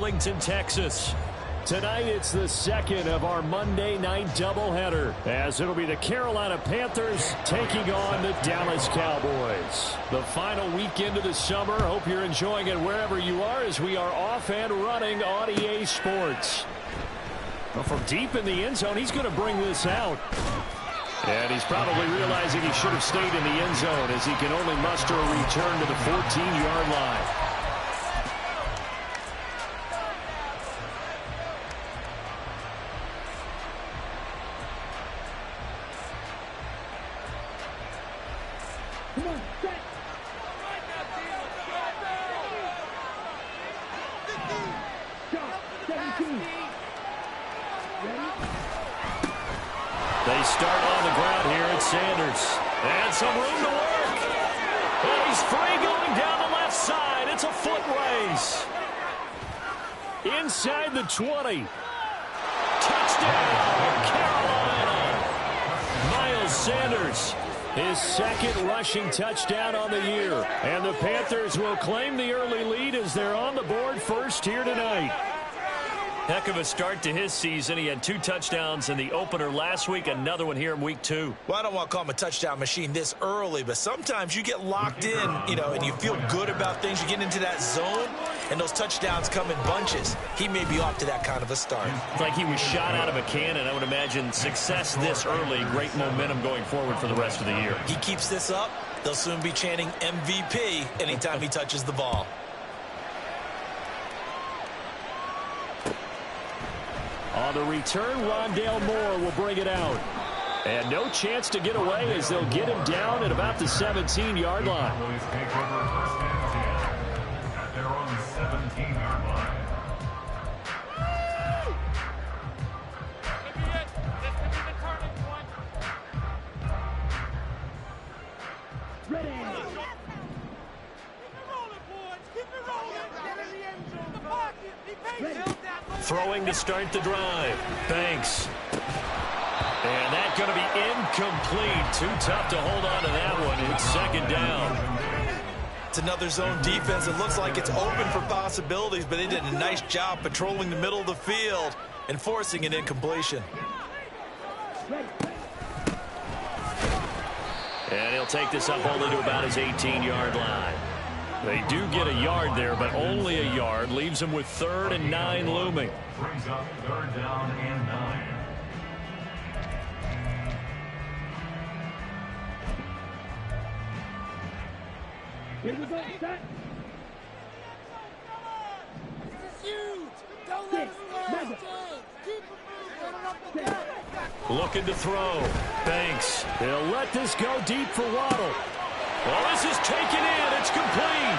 Arlington, Texas. Tonight, it's the second of our Monday night doubleheader, as it'll be the Carolina Panthers taking on the Dallas Cowboys. The final weekend of the summer. Hope you're enjoying it wherever you are, as we are off and running on EA Sports. Well, from deep in the end zone, he's going to bring this out. And he's probably realizing he should have stayed in the end zone, as he can only muster a return to the 14-yard line. They start on the ground here at Sanders. And some room to work. And he's free going down the left side. It's a foot race. Inside the 20. Touchdown, Carolina. Miles Sanders, his second rushing touchdown on the year. And the Panthers will claim the early lead as they're on the board first here tonight. Heck of a start to his season. He had 2 touchdowns in the opener last week, another one here in week 2. Well, I don't want to call him a touchdown machine this early, but sometimes you get locked in, and you feel good about things. You get into that zone, and those touchdowns come in bunches. He may be off to that kind of a start. It's like he was shot out of a cannon. I would imagine success this early, great momentum going forward for the rest of the year. He keeps this up, they'll soon be chanting MVP anytime he touches the ball. On the return, Rondale Moore will bring it out. And no chance to get away, as they'll get him down at about the 17-yard line. They're on the 17-yard line. Throwing to start the drive. Banks. And that's going to be incomplete. Too tough to hold on to that one. It's second down. It's another zone defense. It looks like it's open for possibilities, but they did a nice job patrolling the middle of the field and forcing an incompletion. And he'll take this up only to about his 18-yard line. They do get a yard there, but only a yard. Leaves him with 3rd and 9 looming. Brings up 3rd down and 9. Here we go, set. This is huge. Don't let us last. Keep moving. Looking to throw. Banks. They'll let this go deep for Waddle. Well, this is taken in. It's complete.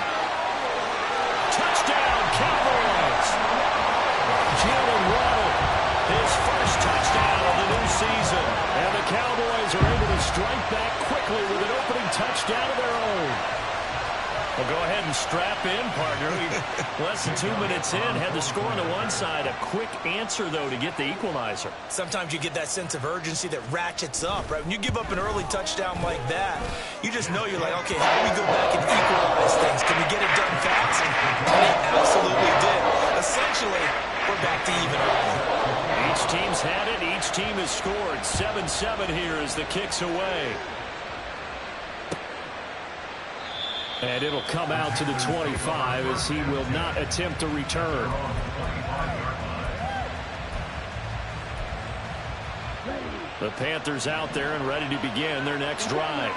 Touchdown, Cowboys. Jalen Waddle, his first touchdown of the new season. And the Cowboys are able to strike back quickly with an opening touchdown of their own. Well, go ahead and strap in, partner. Less than 2 minutes in, had the score on the one side. A quick answer, though, to get the equalizer. Sometimes you get that sense of urgency that ratchets up, right? When you give up an early touchdown like that, you just know you're like, okay, how do we go back and equalize things? Can we get it done fast? And they absolutely did. Essentially, we're back to even early. Each team's had it. Each team has scored. 7-7 here as the kick's away. And it'll come out to the 25 as he will not attempt to return. The Panthers out there and ready to begin their next drive.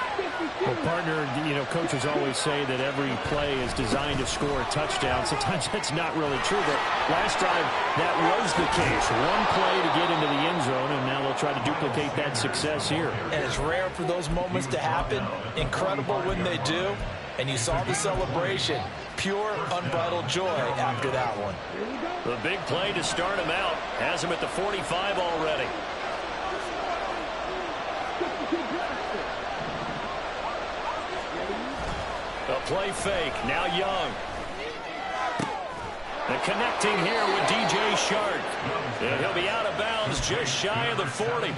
Well, partner, coaches always say that every play is designed to score a touchdown. Sometimes that's not really true, but last drive, that was the case. One play to get into the end zone, and now they'll try to duplicate that success here. And it's rare for those moments to happen. Incredible when they do. And you saw the celebration. Pure, unbridled joy after that one. The big play to start him out. Has him at the 45 already. A play fake. Now Young. And connecting here with DJ Shark. And he'll be out of bounds just shy of the 40.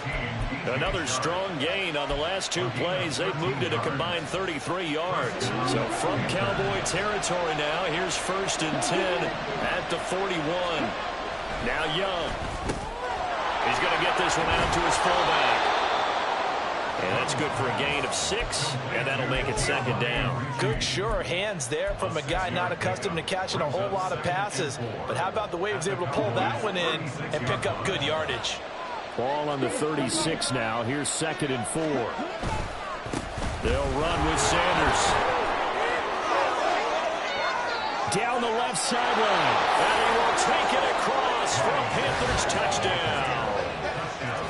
Another strong gain on the last two plays. They've moved it a combined 33 yards. So from Cowboy territory now, here's 1st and 10 at the 41. Now Young. He's going to get this one out to his fullback. And that's good for a gain of 6, and that'll make it 2nd down. Good, sure hands there from a guy not accustomed to catching a whole lot of passes. But how about the way he was able to pull that one in and pick up good yardage? Ball on the 36 now. Here's 2nd and 4. They'll run with Sanders. Down the left sideline. And he will take it across for a Panthers touchdown.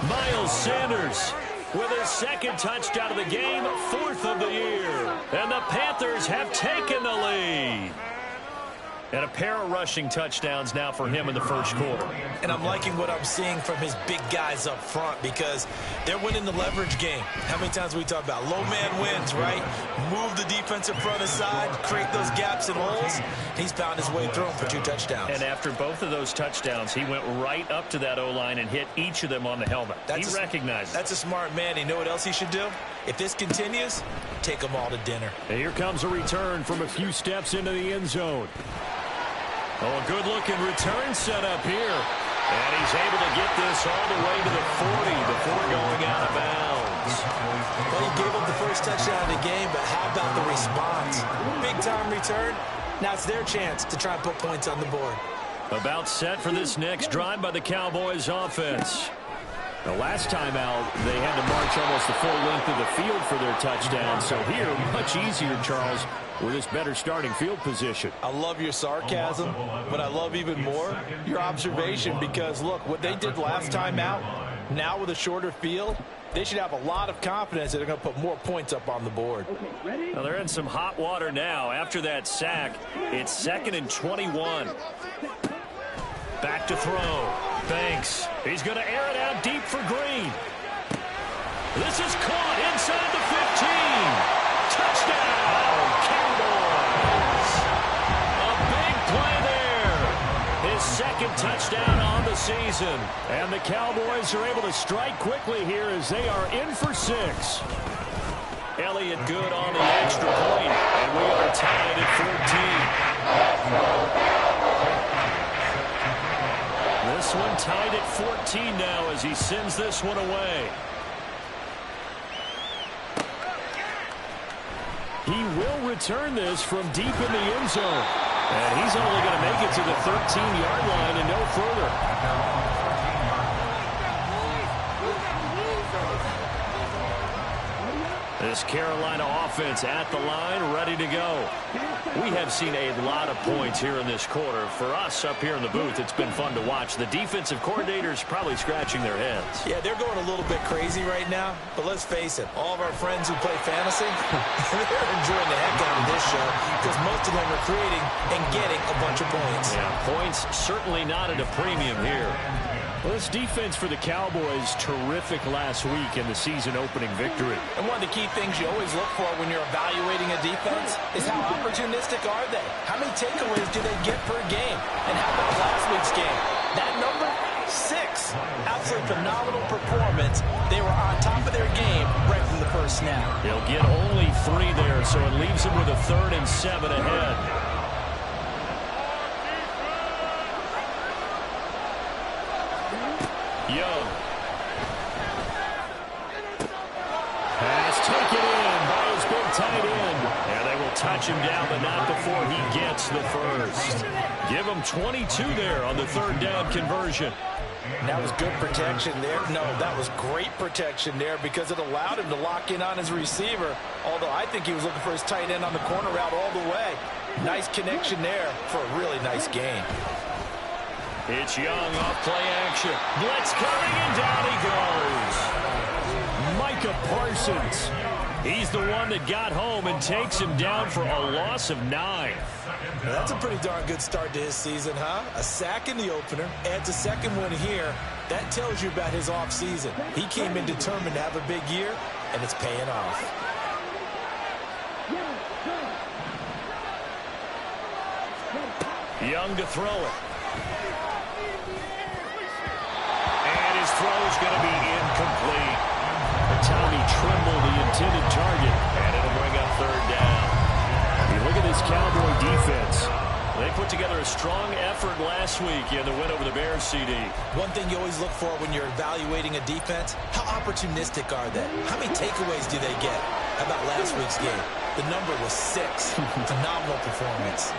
Miles Sanders with his 2nd touchdown of the game, 4th of the year. And the Panthers have taken the lead. And a pair of rushing touchdowns now for him in the 1st quarter. And I'm liking what I'm seeing from his big guys up front because they're winning the leverage game. How many times we talk about low man wins, right? Move the defensive front aside, create those gaps and holes. He's found his way through them for 2 touchdowns. And after both of those touchdowns, he went right up to that O-line and hit each of them on the helmet. He recognized it. That's a smart man. You know what else he should do? If this continues, take them all to dinner. And here comes a return from a few steps into the end zone. Oh, a good-looking return set up here. And he's able to get this all the way to the 40 before going out of bounds. Well, he gave up the first touchdown of the game, but how about the response? Big-time return. Now it's their chance to try and put points on the board. About set for this next drive by the Cowboys offense. The last time out, they had to march almost the full length of the field for their touchdown. So here, much easier, Charles, with this better starting field position. I love your sarcasm, but I love even more your observation because, look, what they did last time out, now with a shorter field, they should have a lot of confidence that they're going to put more points up on the board. Well, they're in some hot water now. After that sack, it's 2nd and 21. Back to throw. Banks. He's going to air it out deep for Green. This is caught inside the 15. Touchdown, Cowboys. A big play there. His 2nd touchdown on the season. And the Cowboys are able to strike quickly here as they are in for 6. Elliott good on the extra point. And we are tied at 14. This one tied at 14 now as he sends this one away. He will return this from deep in the end zone. And he's only going to make it to the 13-yard line and no further. This Carolina offense at the line, ready to go. We have seen a lot of points here in this quarter. For us up here in the booth, it's been fun to watch. The defensive coordinators probably scratching their heads. Yeah, they're going a little bit crazy right now. But let's face it, all of our friends who play fantasy, they're enjoying the heck out of this show because most of them are creating and getting a bunch of points. Yeah, points certainly not at a premium here. Well, this defense for the Cowboys, terrific last week in the season-opening victory. And one of the key things you always look for when you're evaluating a defense is how opportunistic are they? How many takeaways do they get per game? And how about last week's game? That number, 6. Absolutely phenomenal performance. They were on top of their game right from the first snap. They'll get only 3 there, so it leaves them with a 3rd and 7 ahead. Young. Pass taken in by his big tight end. And they will touch him down, but not before he gets the first. Give him 22 there on the 3rd down conversion. That was good protection there. No, that was great protection there because it allowed him to lock in on his receiver. Although I think he was looking for his tight end on the corner route all the way. Nice connection there for a really nice gain. It's Young off play action. Blitz coming, and down he goes. Micah Parsons. He's the one that got home and takes him down for a loss of 9. Well, that's a pretty darn good start to his season, huh? A sack in the opener, adds a 2nd one here. That tells you about his offseason. He came in determined to have a big year, and it's paying off. Young to throw it. And his throw is going to be incomplete. Tommy Tremble, the intended target. And it'll bring up third down. You look at this Cowboy defense. They put together a strong effort last week in the win over the Bears, CD. One thing you always look for when you're evaluating a defense, how opportunistic are they? How many takeaways do they get? How about last week's game? The number was 6. Phenomenal performance.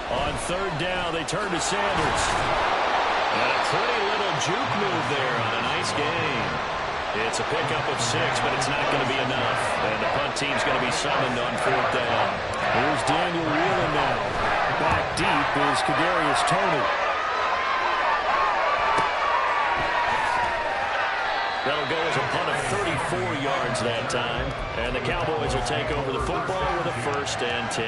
On third down, they turn to Sanders. And a pretty little juke move there on a nice gain. It's a pickup of 6, but it's not going to be enough. And the punt team's going to be summoned on fourth down. Here's Daniel Whelan now. Back deep is Kadarius Toney. That'll go as a punt of 34 yards that time. And the Cowboys will take over the football with a 1st and 10.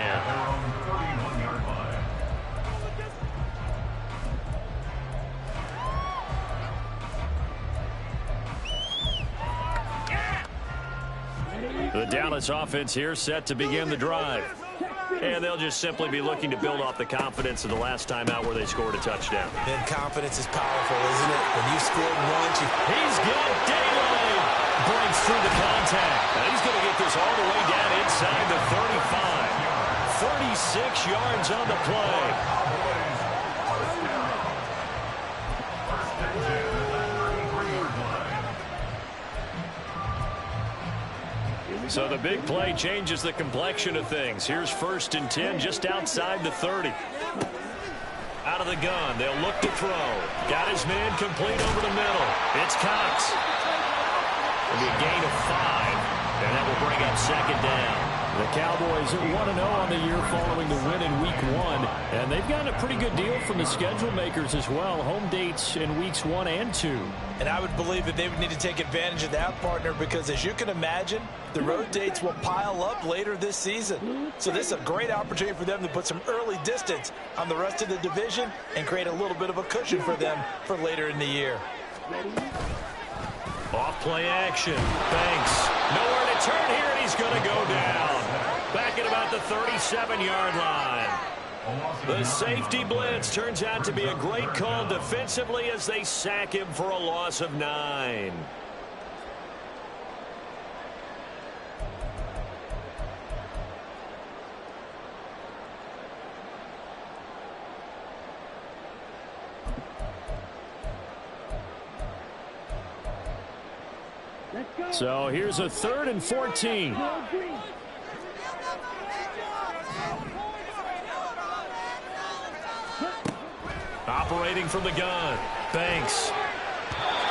The Dallas offense here set to begin the drive. And they'll just simply be looking to build off the confidence of the last time out where they scored a touchdown. Then confidence is powerful, isn't it? When you scored once, He's got Daly. Breaks through the contact. And he's going to get this all the way down inside the 35. 36 yards on the play. So the big play changes the complexion of things. Here's 1st and 10 just outside the 30. Out of the gun. They'll look to throw. Got his man complete over the middle. It's Cox. It'll be a gain of 5. And that will bring up 2nd down. The Cowboys are 1-0 on the year following the win in Week 1. And they've gotten a pretty good deal from the schedule makers as well. Home dates in Weeks 1 and 2. And I would believe that they would need to take advantage of that, partner, because as you can imagine, the road dates will pile up later this season. So this is a great opportunity for them to put some early distance on the rest of the division and create a little bit of a cushion for them for later in the year. Off play action. Banks. Nowhere to turn here, and he's going to go down. Back at about the 37-yard line. The safety blitz turns out to be a great call defensively as they sack him for a loss of 9. So here's a 3rd and 14. Operating from the gun. Banks.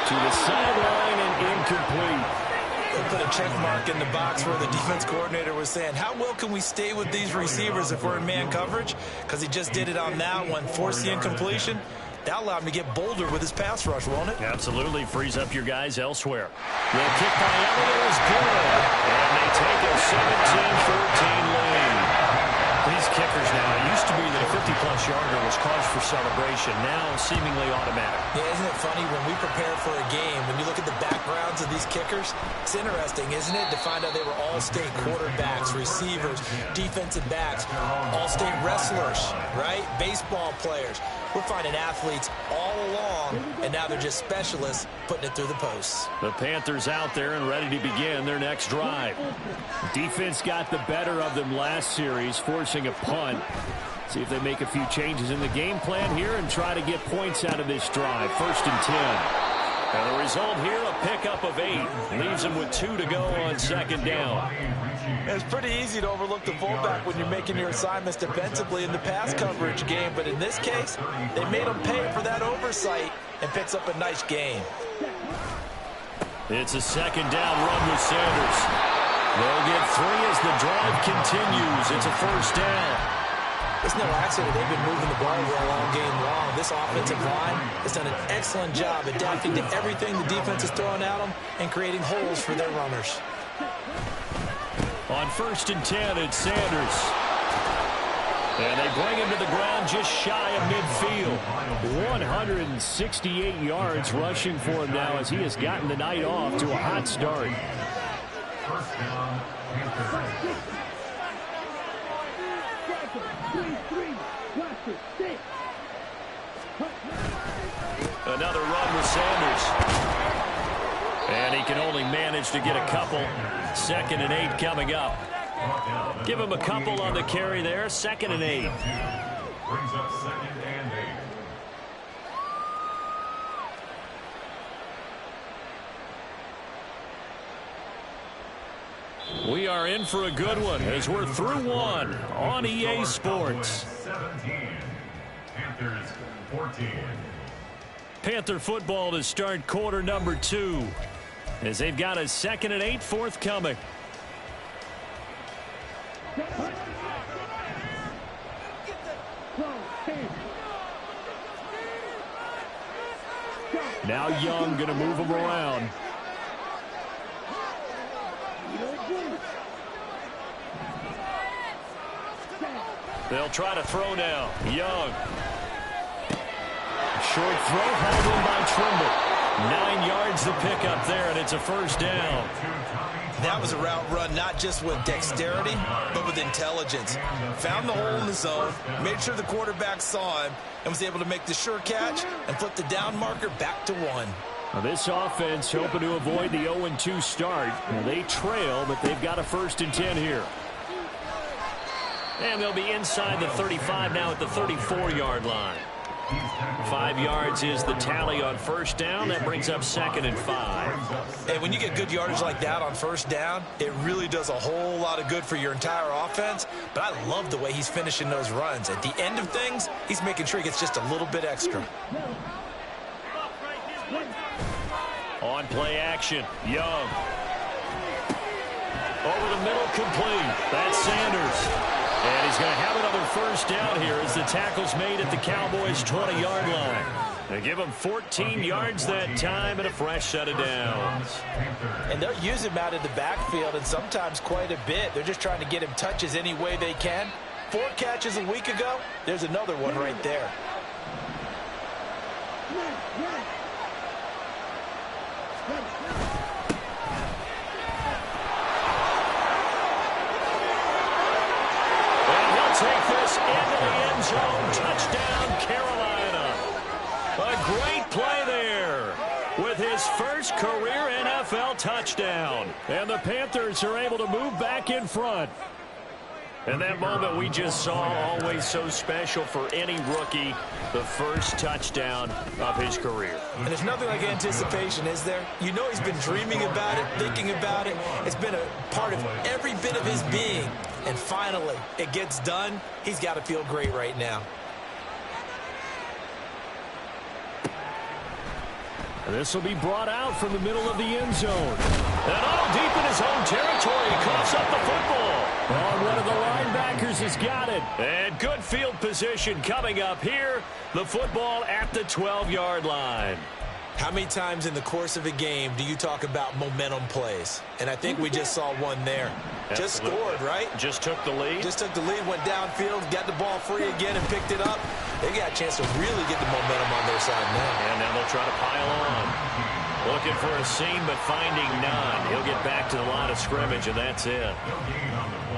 To the sideline and incomplete. They put a check mark in the box where the defense coordinator was saying, how well can we stay with these receivers if we're in man coverage? Because he just did it on that one. Force the incompletion. That allowed him to get bolder with his pass rush, won't it? Absolutely. Frees up your guys elsewhere. The kick by Elliott is good. And they take a 17-14 lead. These kickers now, it used to be that a 50-plus yarder was cause for celebration. Now seemingly automatic. Yeah, isn't it funny when we prepare for a game, when you look at the backgrounds of these kickers, it's interesting, isn't it, to find out they were all-state quarterbacks, receivers, defensive backs, all-state wrestlers, right? Baseball players. We're finding athletes all along, and now they're just specialists putting it through the posts. The Panthers out there and ready to begin their next drive. Defense got the better of them last series, forcing a punt. See if they make a few changes in the game plan here and try to get points out of this drive. 1st and 10. And the result here, a pickup of 8. Leaves them with 2 to go on 2nd down. It's pretty easy to overlook the fullback when you're making your assignments defensively in the pass coverage game. But in this case, they made him pay for that oversight and picks up a nice gain. It's a 2nd down run with Sanders. They'll get 3 as the drive continues. It's a 1st down. It's no accident they've been moving the ball well all game long. This offensive line has done an excellent job adapting to everything the defense is throwing at them and creating holes for their runners. On 1st and 10, it's Sanders. And they bring him to the ground just shy of midfield. 168 yards rushing for him now as he has gotten the night off to a hot start. 1st down, Panthers. 3-3. Blaster. 6. Another run with Sanders. And he can only manage to get a couple. 2nd and 8 coming up. Give him a couple on the carry there. 2nd and 8. Brings up 2nd and 8. We are in for a good one as we're through one on EA Sports. 17. Panthers 14. Panther football to start quarter number 2 as they've got a 2nd and 8 forthcoming. Now Young going to move him around. They'll try to throw now. Young. Short throw hauled in by Trimble. 9 yards to pick up there, and it's a first down. That was a route run not just with dexterity, but with intelligence. Found the hole in the zone, made sure the quarterback saw him, and was able to make the sure catch and flip the down marker back to 1. Now this offense hoping to avoid the 0-2 start. Now they trail, but they've got a 1st and 10 here. And they'll be inside the 35 now at the 34-yard line. 5 yards is the tally on first down. That brings up 2nd and 5. Hey, when you get good yardage like that on first down, it really does a whole lot of good for your entire offense. But I love the way he's finishing those runs. At the end of things, he's making sure he gets just a little bit extra. On play action, Young. Over the middle, complete. That's Sanders. And he's going to have another first down here as the tackle's made at the Cowboys' 20-yard line. They give him 14 yards that time and a fresh set of downs. And they'll use him out of the backfield and sometimes quite a bit. They're just trying to get him touches any way they can. 4 catches a week ago. There's another one right there. Take this into the end zone. Touchdown, Carolina. A great play there with his first career NFL touchdown. And the Panthers are able to move back in front. And that moment we just saw, always so special for any rookie, the first touchdown of his career. And there's nothing like anticipation, is there? You know he's been dreaming about it, thinking about it. It's been a part of every bit of his being. And finally, it gets done. He's got to feel great right now. And this will be brought out from the middle of the end zone. And all deep in his own territory, he coughs up the football. Oh, one of the linebackers has got it. And good field position coming up here. The football at the 12-yard line. How many times in the course of a game do you talk about momentum plays? And I think we just saw one there. Just scored, right? Just took the lead. Just took the lead, went downfield, got the ball free again and picked it up. They got a chance to really get the momentum on their side now. And now they'll try to pile on. Looking for a seam, but finding none. He'll get back to the line of scrimmage, and that's it.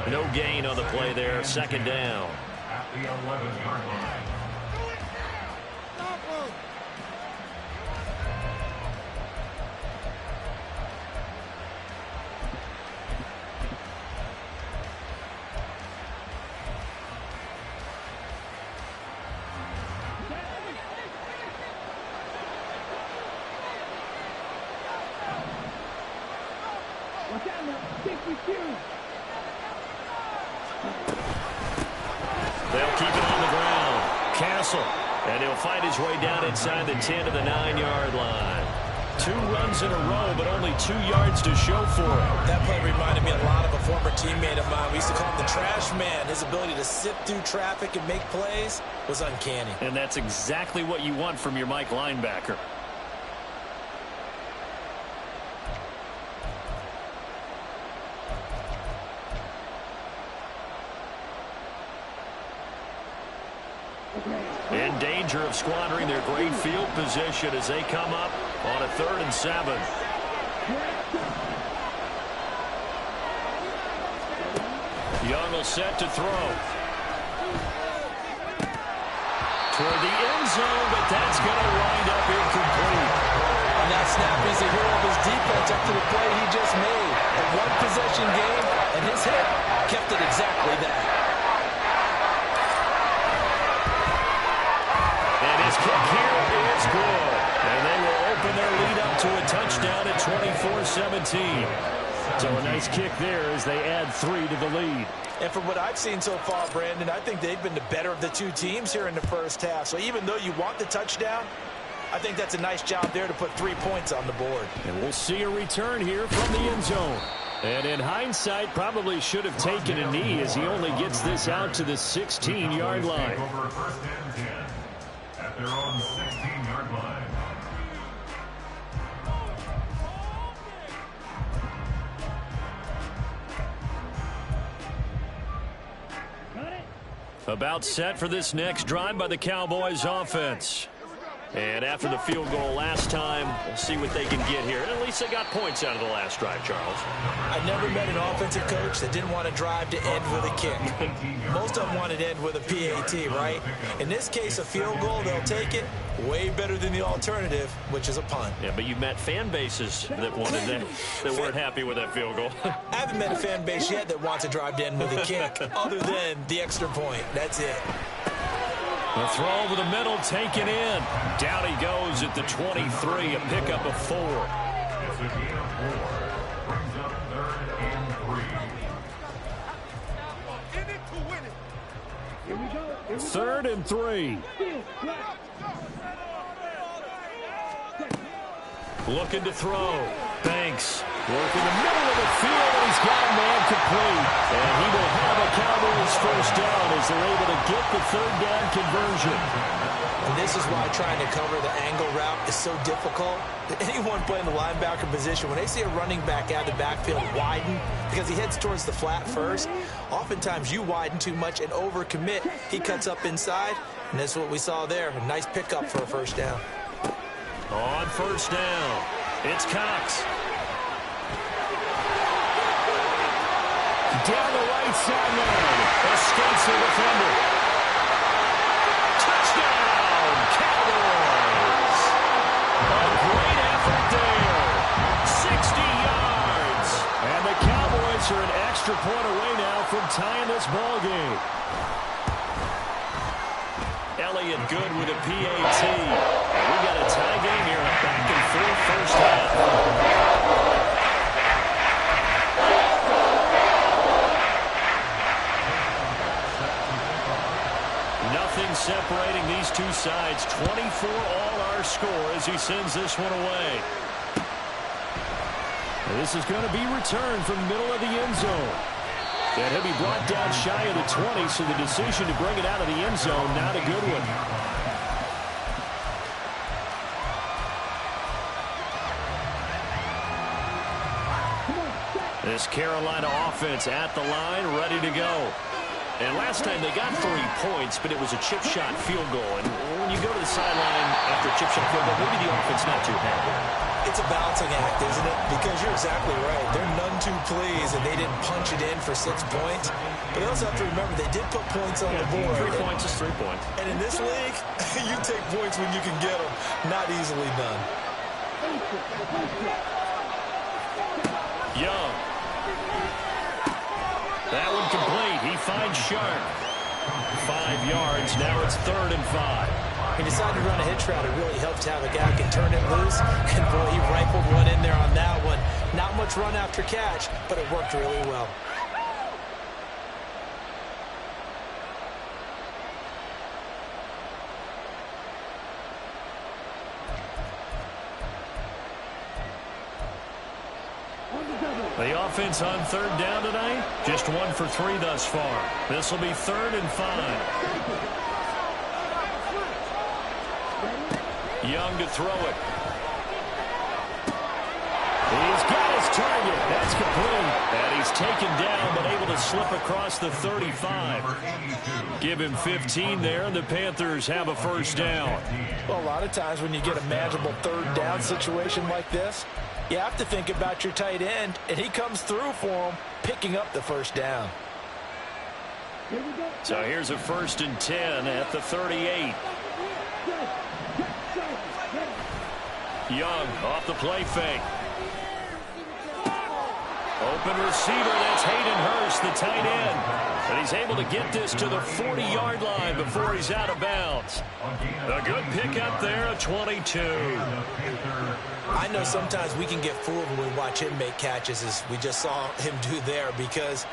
No gain on the play there. 2nd down. At the 11-yard line. They'll keep it on the ground. Castle. And he'll find his way down inside the 10 to the 9-yard line. 2 runs in a row, but only 2 yards to show for it. That play reminded me a lot of a former teammate of mine. We used to call him the trash man. His ability to sift through traffic and make plays was uncanny. And that's exactly what you want from your Mike linebacker. In danger of squandering their great field position as they come up on a 3rd and 7. Young will set to throw. toward the end zone, but that's going to wind up incomplete. On that snap, he's a hero of his defense up to the play he just made. A one-possession game, and his hit kept it exactly that. And his kick here is good. And they will open their lead up to a touchdown at 24-17. So a nice kick there as they add 3 to the lead. And from what I've seen so far, Brandon, I think they've been the better of the two teams here in the first half. So even though you want the touchdown, I think that's a nice job there to put 3 points on the board. And we'll see a return here from the end zone. And in hindsight, probably should have taken a knee as he only gets this out to the 16-yard line. Over first and 10 at their own 16-yard line. About set for this next drive by the Cowboys offense. And after the field goal last time, we'll see what they can get here. At least they got points out of the last drive, Charles. I never met an offensive coach that didn't want to drive to end with a kick. Most of them wanted to end with a PAT, right? In this case, a field goal, they'll take it. Way better than the alternative, which is a punt. Yeah, but you met fan bases that wanted that weren't happy with that field goal. I haven't met a fan base yet that wants to drive to end with a kick, other than the extra point. That's it. The throw over the middle, taken in. Down he goes at the 23, a pickup of 4. It's a gain of 4. Brings up 3rd and 3. In it to win it. Here we go. Here we go. 3rd and 3. Looking to throw. Banks working the middle of the field. He's got a man complete. And he will have a Cowboys first down as they're able to get the 3rd down conversion. And this is why trying to cover the angle route is so difficult. Anyone playing the linebacker position, when they see a running back out of the backfield widen, because he heads towards the flat first, oftentimes you widen too much and overcommit. He cuts up inside, and that's what we saw there. A nice pickup for a first down. On first down, it's Cox. Down the right sideline. Escapes the defender. Touchdown, Cowboys. A great effort there. 60 yards. And the Cowboys are an extra point away now from tying this ball game. Elliott good with a PAT. And we got a tie game here, a back and forth first half. Nothing separating these two sides. 24 all our score as he sends this one away. And this is going to be returned from the middle of the end zone. And he'll be brought down shy of the 20, so the decision to bring it out of the end zone, not a good one. This Carolina offense at the line, ready to go. And last time they got 3 points, but it was a chip shot field goal. And when you go to the sideline after a chip shot field goal, maybe the offense not too happy. It's a balancing act, isn't it? Because you're exactly right. They're none too pleased, and they didn't punch it in for 6 points. But they also have to remember they did put points on the board. 3 points is 3 points. And in this league, you take points when you can get them. Not easily done. Young. That one complete. He finds Sharp. 5 yards. Now it's 3rd and 5. He decided to run a hitch route. It really helps to have a guy who can turn it loose. And, boy, he rifled one in there on that one. Not much run after catch, but it worked really well. The offense on 3rd down tonight, just 1 for 3 thus far. This will be 3rd and 5. Young to throw it. He's got his target. That's complete. And he's taken down, but able to slip across the 35. Give him 15 there, and the Panthers have a first down. Well, a lot of times when you get a manageable 3rd down situation like this, you have to think about your tight end, and he comes through for him, picking up the first down. So here's a 1st and 10 at the 38. Young off the play fake. Open receiver, that's Hayden Hurst, the tight end. And he's able to get this to the 40-yard line before he's out of bounds. A good pickup there, a 22. I know sometimes we can get fooled when we watch him make catches, as we just saw him do there, because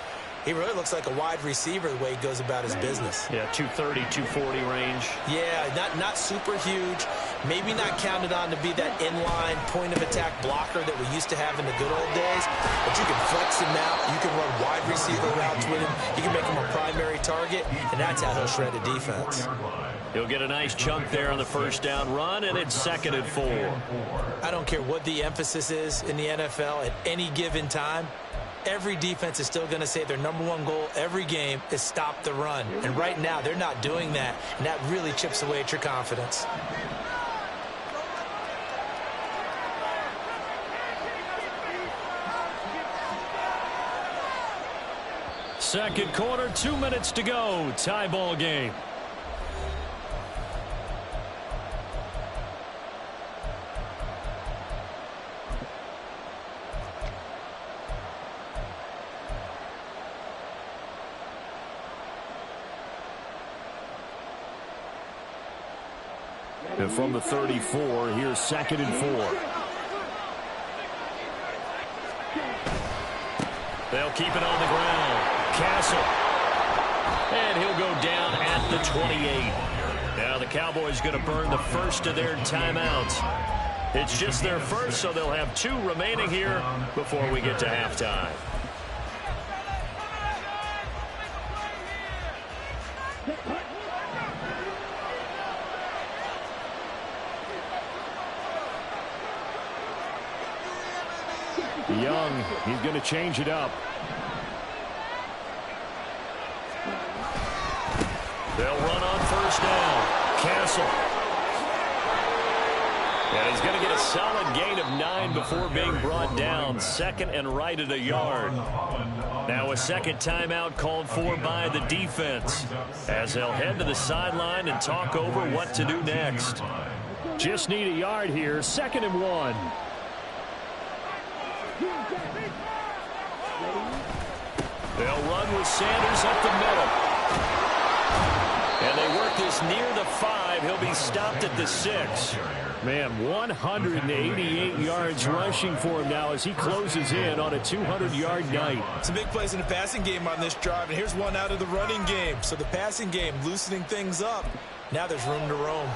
he really looks like a wide receiver the way he goes about his business. Yeah, 230, 240 range. Yeah, not super huge. Maybe not counted on to be that inline point-of-attack blocker that we used to have in the good old days. But you can flex him out. You can run wide receiver routes with him. You can make him a primary target, and that's how he'll shred a defense. He'll get a nice chunk there on the first down run, and it's 2nd and 4. I don't care what the emphasis is in the NFL at any given time. Every defense is still going to say their #1 goal every game is stop the run. And right now, they're not doing that, and that really chips away at your confidence. Second quarter, 2 minutes to go. Tie ball game. And from the 34, here's 2nd and 4. They'll keep it on the ground. Castle. And he'll go down at the 28. Now the Cowboys going to burn the first of their timeouts. It's just their first, so they'll have 2 remaining here before we get to halftime. Young, he's going to change it up. They'll run on first down. Castle. And he's going to get a solid gain of 9 before being brought down. 2nd and right at a yard. Now a second timeout called for by the defense, as they'll head to the sideline and talk over what to do next. Just need a yard here. 2nd and 1. They'll run with Sanders up the middle. And they work this near the 5. He'll be stopped at the 6. Man, 188 yards rushing for him now as he closes in on a 200-yard night. Some big plays in the passing game on this drive, and here's one out of the running game. So the passing game loosening things up. Now there's room to roam.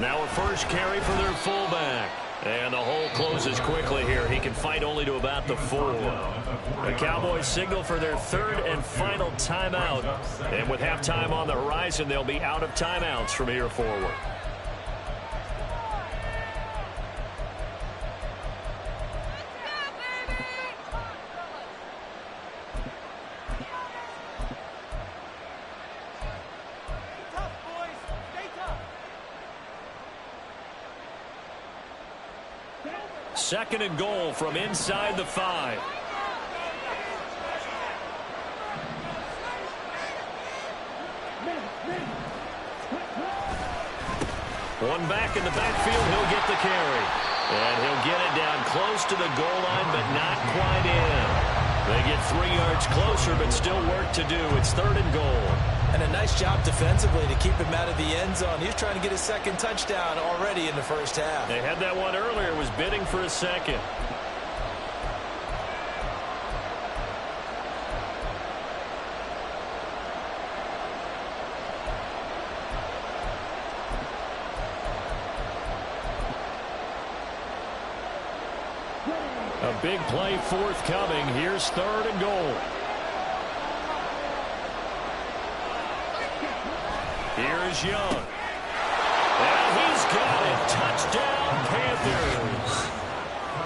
Now a first carry for their fullback. And the hole closes quickly here. He can fight only to about the 4. The Cowboys signal for their 3rd and final timeout. And with halftime on the horizon, they'll be out of timeouts from here forward. Second and goal from inside the 5. One back in the backfield, he'll get the carry. And he'll get it down close to the goal line, but not quite in. They get 3 yards closer, but still work to do. It's 3rd and goal. And a nice job defensively to keep him out of the end zone. He's trying to get his 2nd touchdown already in the first half. They had that one earlier, was bidding for a 2nd. A big play forthcoming. Here's 3rd and goal. Here is Young. And he's got it. Touchdown, Panthers.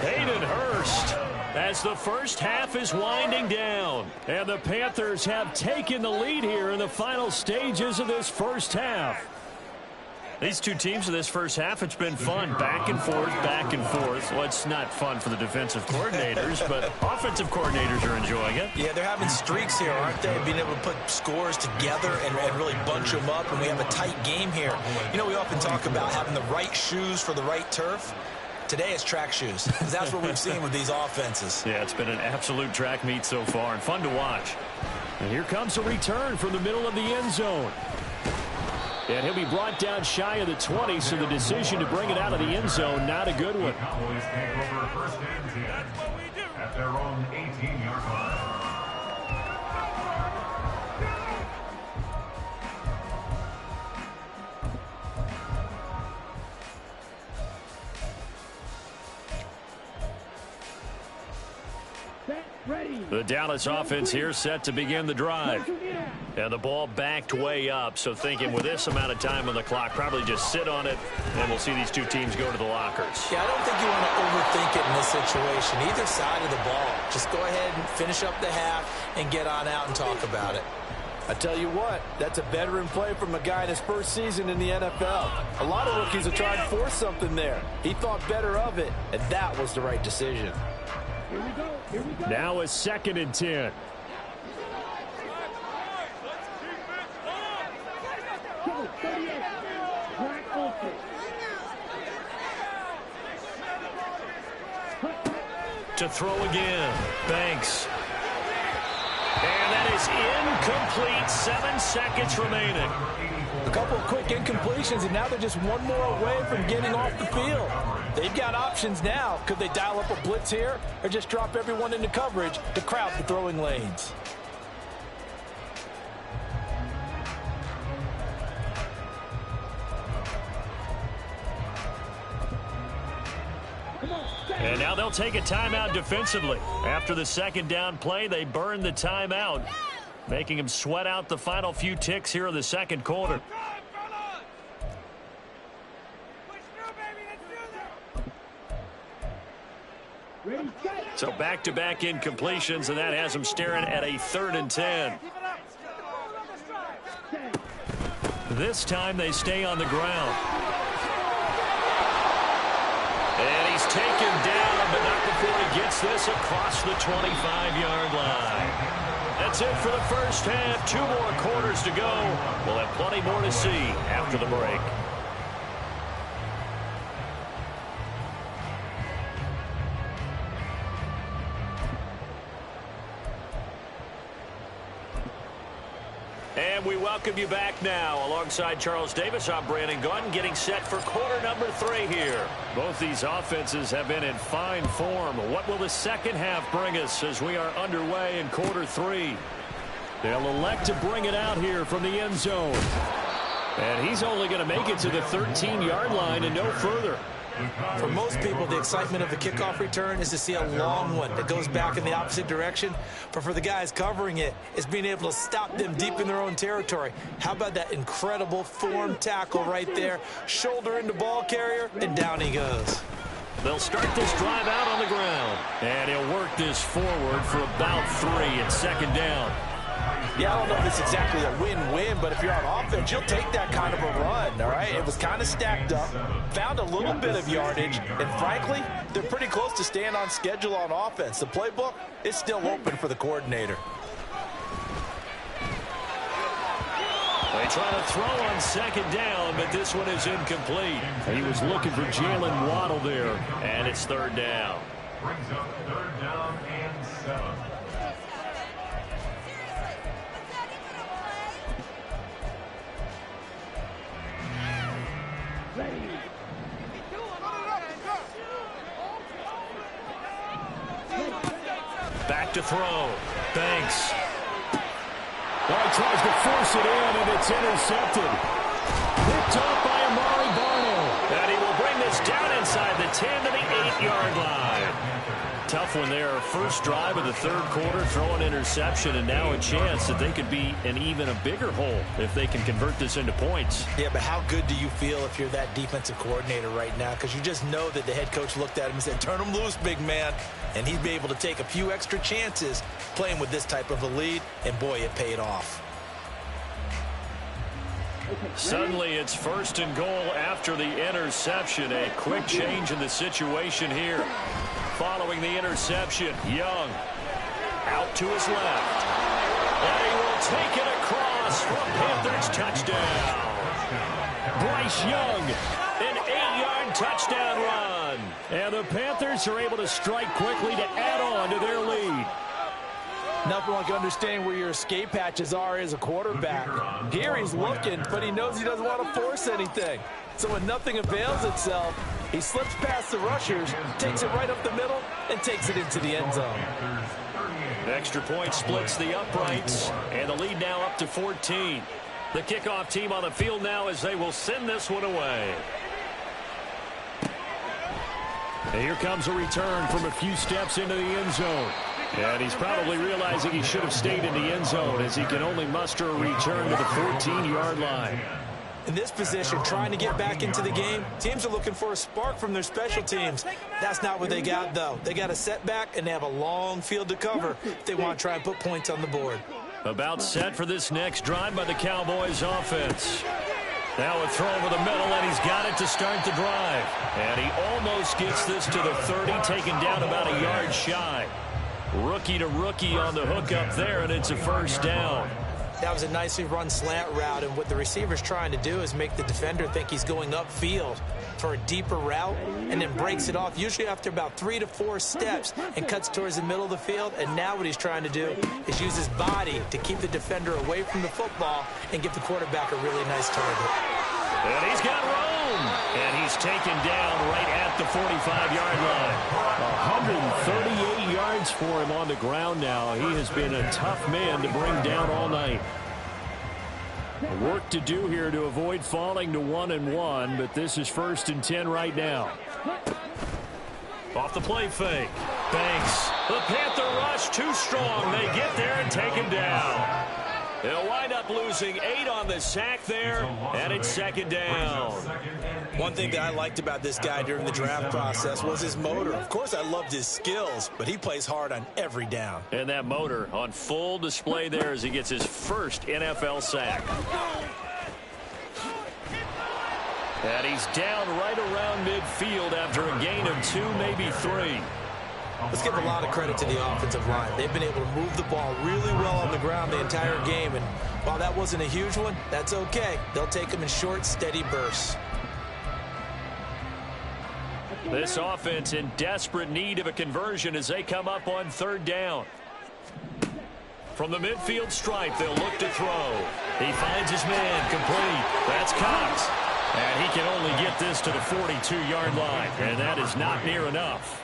Hayden Hurst as the first half is winding down. And the Panthers have taken the lead here in the final stages of this first half. These two teams in this first half, it's been fun. Back and forth, back and forth. Well, it's not fun for the defensive coordinators, but offensive coordinators are enjoying it. Yeah, they're having streaks here, aren't they? Being able to put scores together and really bunch them up, and we have a tight game here. You know, we often talk about having the right shoes for the right turf. Today it's track shoes. That's what we've seen with these offenses. Yeah, it's been an absolute track meet so far and fun to watch. And here comes a return from the middle of the end zone. And he'll be brought down shy of the 20, so the decision to bring it out of the end zone, not a good one. The Cowboys take over first and 10 at their own 18-yard line. The Dallas offense here set to begin the drive. And the ball backed way up, so thinking with this amount of time on the clock, probably just sit on it, and we'll see these two teams go to the lockers. Yeah, I don't think you want to overthink it in this situation. Either side of the ball. Just go ahead and finish up the half and get on out and talk about it. I tell you what, that's a veteran play from a guy in his first season in the NFL. A lot of rookies are trying to force something there. He thought better of it, and that was the right decision. Here we go. Here we go. Now a 2nd and 10. Go, 38. Black open. To throw again. Banks. And that is incomplete. 7 seconds remaining. A couple of quick incompletions, and now they're just one more away from getting off the field. They've got options now. Could they dial up a blitz here or just drop everyone into coverage to crowd the throwing lanes? And now they'll take a timeout defensively. After the 2nd down play, they burn the timeout, making them sweat out the final few ticks here in the 2nd quarter. So back-to-back incompletions, and that has them staring at a 3rd and 10. This time they stay on the ground. And he's taken down, but not before he gets this across the 25-yard line. That's it for the first half. 2 more quarters to go. We'll have plenty more to see after the break. And we welcome you back now. Alongside Charles Davis, I'm Brandon Gunn, getting set for quarter number 3 here. Both these offenses have been in fine form. What will the second half bring us as we are underway in quarter 3? They'll elect to bring it out here from the end zone. And he's only going to make it to the 13-yard line and no further. For most people, the excitement of the kickoff return is to see a long one that goes back in the opposite direction. But for the guys covering it, it's being able to stop them deep in their own territory. How about that incredible form tackle right there? Shoulder into ball carrier, and down he goes. They'll start this drive out on the ground. And he'll work this forward for about 3 at 2nd down. Yeah, I don't know if it's exactly a win-win, but if you're on offense, you'll take that kind of a run, all right? It was kind of stacked up, found a little bit of yardage, and frankly, they're pretty close to staying on schedule on offense. The playbook is still open for the coordinator. They try to throw on 2nd down, but this one is incomplete. He was looking for Jalen Waddle there, and it's 3rd down. Brings up 3rd down and 7. Back to throw. Banks. Well, he tries to force it in, and it's intercepted. Picked up by Amari Barno. And he will bring this down inside the 10 to the 8-yard line. tough one there. First drive of the third quarter, throw an interception, and now a chance that they could be in even a bigger hole if they can convert this into points. Yeah, but how good do you feel if you're that defensive coordinator right now? Because you just know that the head coach looked at him and said, turn him loose, big man. And he'd be able to take a few extra chances playing with this type of a lead, and boy, it paid off. Suddenly it's first and goal after the interception. A quick change in the situation here. Following the interception, Young out to his left. And he will take it across for a Panthers touchdown. Bryce Young, an 8-yard touchdown run. And the Panthers are able to strike quickly to add on to their lead. Nothing like understanding where your escape hatches are as a quarterback. Here he's looking, but he knows he doesn't want to force anything. So when nothing avails itself, he slips past the rushers, takes it right up the middle, and takes it into the end zone. Extra point splits the uprights, and the lead now up to 14. The kickoff team on the field now as they will send this one away. And here comes a return from a few steps into the end zone. And he's probably realizing he should have stayed in the end zone as he can only muster a return to the 14-yard line. In this position, trying to get back into the game, teams are looking for a spark from their special teams. That's not what they got, though. They got a setback, and they have a long field to cover if they want to try and put points on the board. About set for this next drive by the Cowboys offense. Now a throw over the middle, and he's got it to start the drive. And he almost gets this to the 30, taken down about a yard shy. Rookie to rookie on the hook up there, and it's a first down. That was a nicely run slant route, and what the receiver's trying to do is make the defender think he's going upfield for a deeper route, and then breaks it off, usually after about 3 to 4 steps, and cuts towards the middle of the field. And now what he's trying to do is use his body to keep the defender away from the football and give the quarterback a really nice target. And he's got room, and he's taken down right at the 45-yard line. 138 yards for him on the ground now. He has been a tough man to bring down all night. Work to do here to avoid falling to 1-1, but this is 1st and 10 right now. Off the play fake. Banks. The Panther rush too strong. They get there and take him down. They'll wind up losing 8 on the sack there, and it's 2nd down. One thing that I liked about this guy during the draft process was his motor. Of course, I loved his skills, but he plays hard on every down. And that motor on full display there as he gets his first NFL sack. And he's down right around midfield after a gain of 2, maybe 3. Let's give a lot of credit to the offensive line. They've been able to move the ball really well on the ground the entire game. And while that wasn't a huge one, that's okay. They'll take them in short, steady bursts. This offense in desperate need of a conversion as they come up on 3rd down. From the midfield stripe, they'll look to throw. He finds his man complete. That's Cox. And he can only get this to the 42-yard line. And that is not near enough.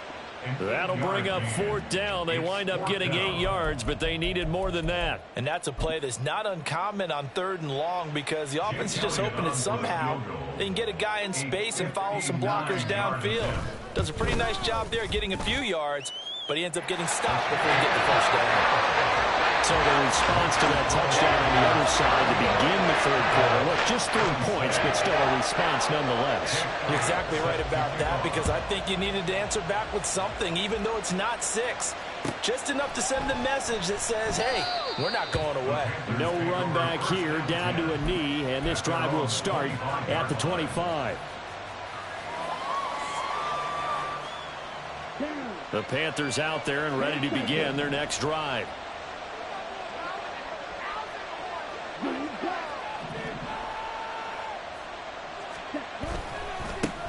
That'll bring up 4th down. They wind up getting 8 yards, but they needed more than that. And that's a play that's not uncommon on 3rd and long because the offense is just hoping that somehow they can get a guy in space and follow some blockers downfield. Does a pretty nice job there getting a few yards, but he ends up getting stopped before he gets the first down. So the response to that touchdown on the other side to begin the 3rd quarter. Look, just 3 points, but still a response nonetheless. You're exactly right about that because I think you needed to answer back with something, even though it's not 6. Just enough to send the message that says, hey, we're not going away. No run back here, down to a knee, and this drive will start at the 25. The Panthers out there and ready to begin their next drive.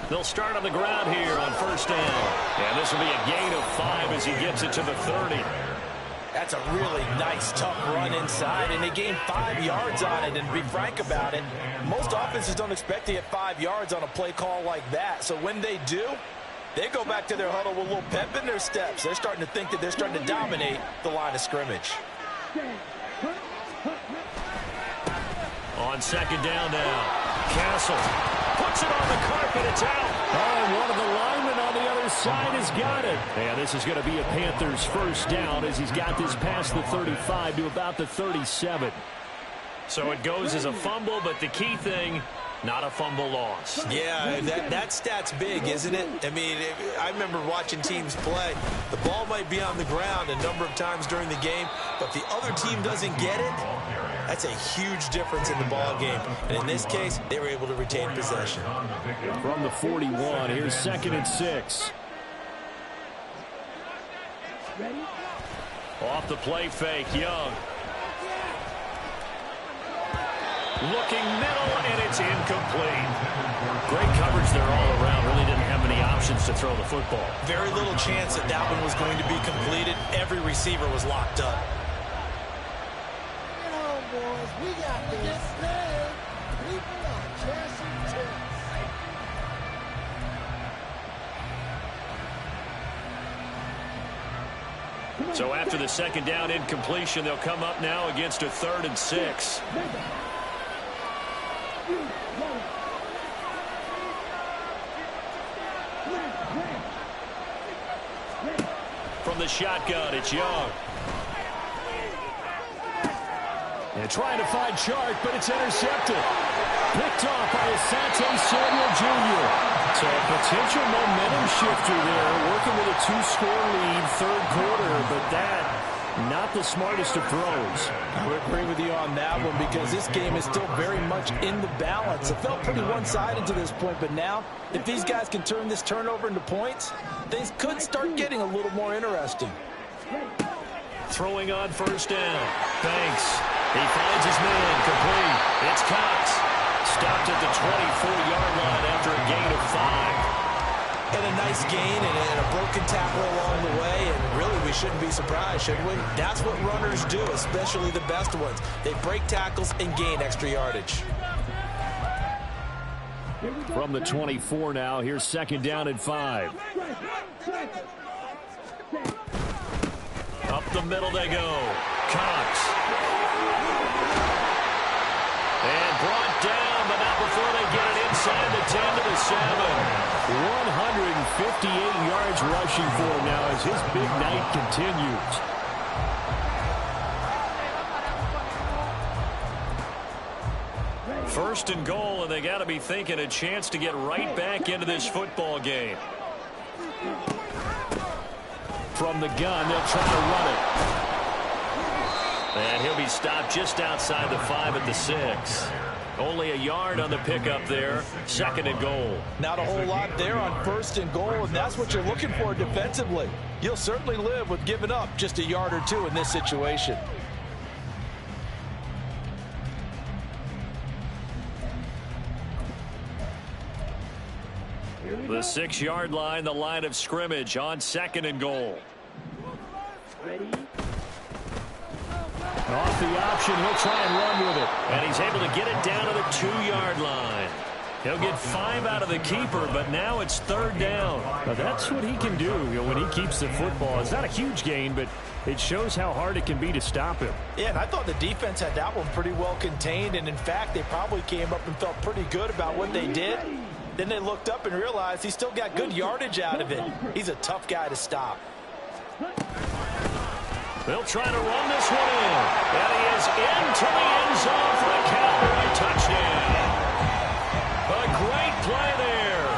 They'll start on the ground here on 1st down. And this will be a gain of 5 as he gets it to the 30. That's a really nice, tough run inside, and they gained 5 yards on it. And to be frank about it, most offenses don't expect to get 5 yards on a play call like that. So when they do, they go back to their huddle with a little pep in their steps. They're starting to think that they're starting to dominate the line of scrimmage. On 2nd down now, Castle puts it on the carpet. It's out. Oh, and one of the linemen on the other the side has got it. And this is going to be a Panthers first down as he's got this past the 35 to about the 37. So it goes as a fumble, but the key thing, not a fumble loss. Yeah, that stat's big, isn't it? I mean, I remember watching teams play. The ball might be on the ground a number of times during the game, but if the other team doesn't get it, that's a huge difference in the ball game. And in this case, they were able to retain possession. From the 41, here's 2nd and 6. Off the play fake, Young. Looking middle, and it's incomplete. Great coverage there all around. Really didn't have many options to throw the football. Very little chance that that one was going to be completed. Every receiver was locked up. Bring it home, boys. We got this. People are chasing tips. So after the 2nd down incompletion, they'll come up now against a 3rd and 6. From the shotgun, it's Young. And trying to find Chark, but it's intercepted. Picked off by Asante Samuel Jr. So a potential momentum shifter there, working with a 2-score lead, 3rd quarter, but that, not the smartest of throws. I would agree with you on that one because this game is still very much in the balance. It felt pretty one-sided to this point, but now, if these guys can turn this turnover into points, things could start getting a little more interesting. Throwing on 1st down. Banks. He finds his man. Complete. It's Cox. Stopped at the 24-yard line after a gain of 5. And a nice gain and a broken tackle along the way, and really we shouldn't be surprised, should we? That's what runners do, especially the best ones. They break tackles and gain extra yardage. From the 24 now, here's 2nd down and 5. Up the middle they go. Cox. And brought down, but not before they get it inside the 10 to the 7. 158 yards rushing for him now as his big night continues. First and goal, and they got to be thinking a chance to get right back into this football game. From the gun, they'll try to run it. And he'll be stopped just outside the 5 at the 6. Only a yard on the pickup there. 2nd and goal. Not a whole lot there on 1st and goal, and that's what you're looking for defensively. You'll certainly live with giving up just a yard or two in this situation. The 6-yard line, the line of scrimmage on 2nd and goal. Off the option, he'll try and run with it. And he's able to get it down to the 2-yard line. He'll get 5 out of the keeper, but now it's 3rd down. Now that's what he can do, when he keeps the football. It's not a huge gain, but it shows how hard it can be to stop him. Yeah, and I thought the defense had that one pretty well contained, and in fact, they probably came up and felt pretty good about what they did. Then they looked up and realized he still got good yardage out of it. He's a tough guy to stop. They'll try to run this one in. And he is into the end zone for a Cowboy touchdown. A great play there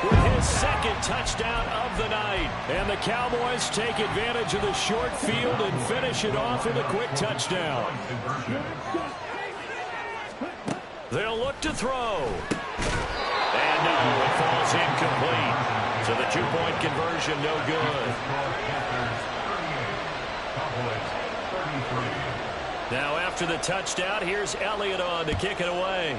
with his 2nd touchdown of the night. And the Cowboys take advantage of the short field and finish it off with a quick touchdown. They'll look to throw. And no, it falls incomplete. So the 2-point conversion no good. Now after the touchdown, here's Elliott on to kick it away.